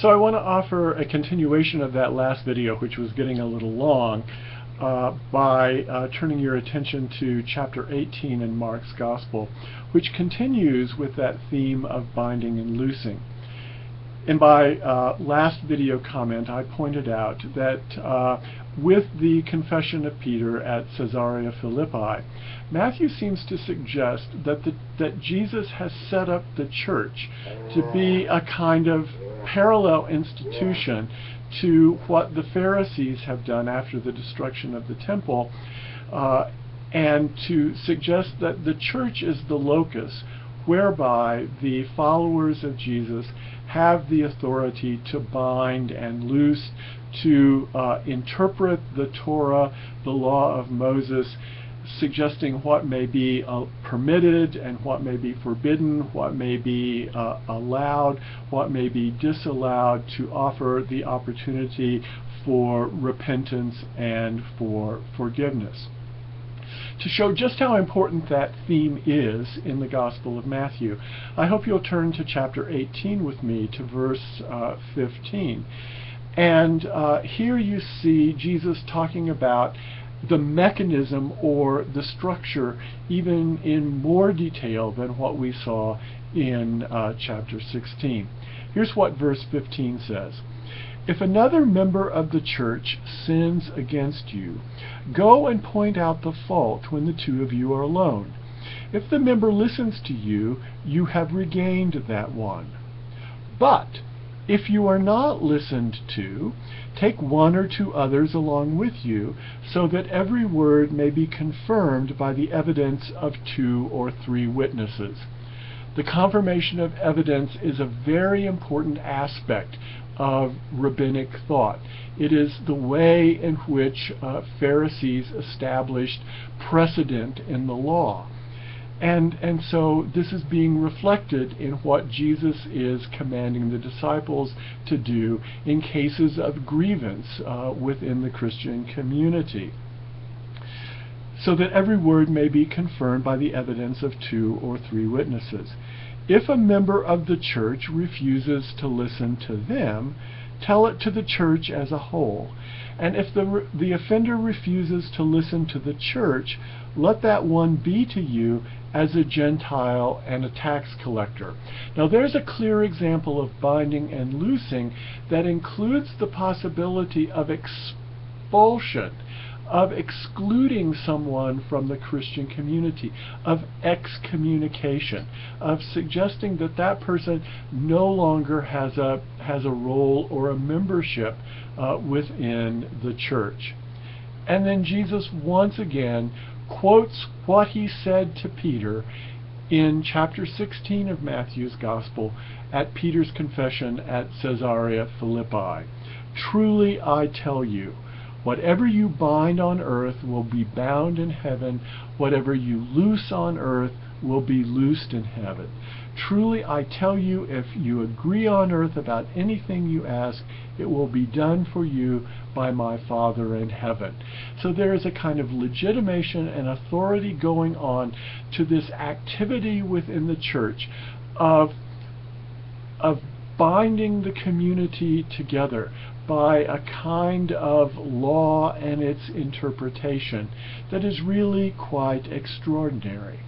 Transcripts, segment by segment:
So I want to offer a continuation of that last video, which was getting a little long, by turning your attention to chapter 18 in Mark's Gospel, which continues with that theme of binding and loosing. In my last video comment, I pointed out that with the confession of Peter at Caesarea Philippi, Matthew seems to suggest that Jesus has set up the church to be a kind of parallel institution to what the Pharisees have done after the destruction of the temple, and to suggest that the church is the locus whereby the followers of Jesus have the authority to bind and loose, to interpret the Torah, the law of Moses, suggesting what may be permitted and what may be forbidden, what may be allowed, what may be disallowed, to offer the opportunity for repentance and for forgiveness. To show just how important that theme is in the Gospel of Matthew, I hope you'll turn to chapter 18 with me, to verse 15. And here you see Jesus talking about the mechanism or the structure even in more detail than what we saw in chapter 16. Here's what verse 15 says. If another member of the church sins against you, go and point out the fault when the two of you are alone. If the member listens to you, you have regained that one. But if you are not listened to, take one or two others along with you, so that every word may be confirmed by the evidence of 2 or 3 witnesses. The confirmation of evidence is a very important aspect of rabbinic thought. It is the way in which Pharisees established precedent in the law. And so this is being reflected in what Jesus is commanding the disciples to do in cases of grievance within the Christian community, so that every word may be confirmed by the evidence of 2 or 3 witnesses. If a member of the church refuses to listen to them, tell it to the church as a whole. And if the offender refuses to listen to the church, let that one be to you as a Gentile and a tax collector. Now there's a clear example of binding and loosing that includes the possibility of expulsion, of excluding someone from the Christian community, of excommunication, of suggesting that that person no longer has a role or a membership within the church. And then Jesus once again quotes what he said to Peter in chapter 16 of Matthew's Gospel at Peter's confession at Caesarea Philippi. Truly I tell you, whatever you bind on earth will be bound in heaven. Whatever you loose on earth will be loosed in heaven. Truly I tell you, if you agree on earth about anything you ask, it will be done for you by my Father in heaven. So there is a kind of legitimation and authority going on to this activity within the church of binding the community together by a kind of law and its interpretation that is really quite extraordinary.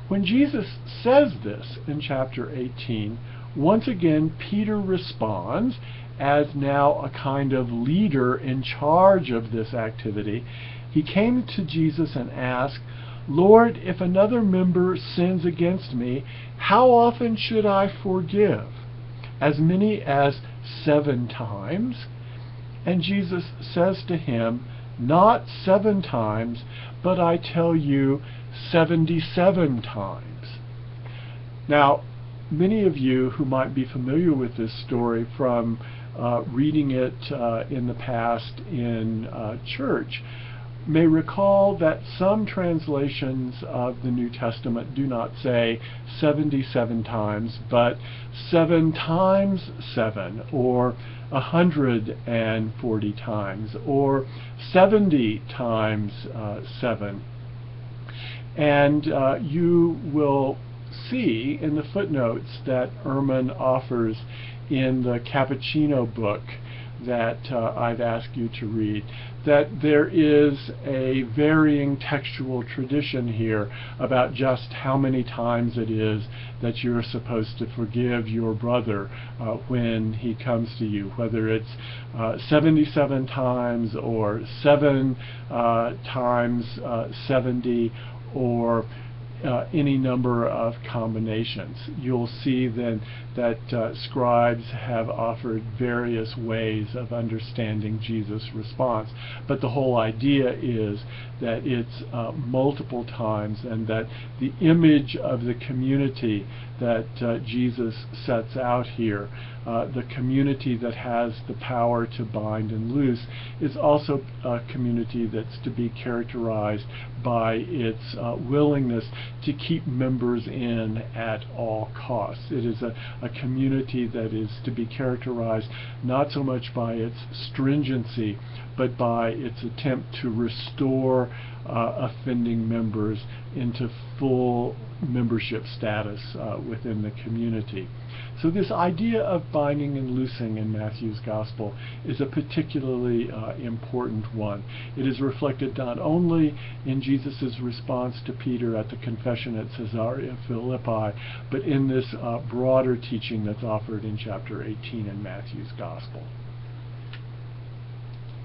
When Jesus says this in chapter 18, once again Peter responds as now a kind of leader in charge of this activity. He came to Jesus and asked, Lord, if another member sins against me, how often should I forgive? As many as 7 times? And Jesus says to him, not 7 times, but I tell you 77 times. Now, many of you who might be familiar with this story from reading it in the past in church may recall that some translations of the New Testament do not say 77 times, but 7 times 7, or 140 times, or 70 times 7. And you will see in the footnotes that Ehrman offers in the Cappuccino book that I've asked you to read, that there is a varying textual tradition here about just how many times it is that you're supposed to forgive your brother when he comes to you, whether it's 77 times or 7 times 70 or any number of combinations. You'll see then that scribes have offered various ways of understanding Jesus' response, but the whole idea is that it's multiple times, and that the image of the community that Jesus sets out here, the community that has the power to bind and loose, is also a community that's to be characterized by its willingness to keep members in at all costs. It is a community that is to be characterized not so much by its stringency, but by its attempt to restore offending members into full membership status within the community. So this idea of binding and loosing in Matthew's Gospel is a particularly important one. It is reflected not only in Jesus' response to Peter at the confession at Caesarea Philippi, but in this broader teaching that's offered in chapter 18 in Matthew's Gospel.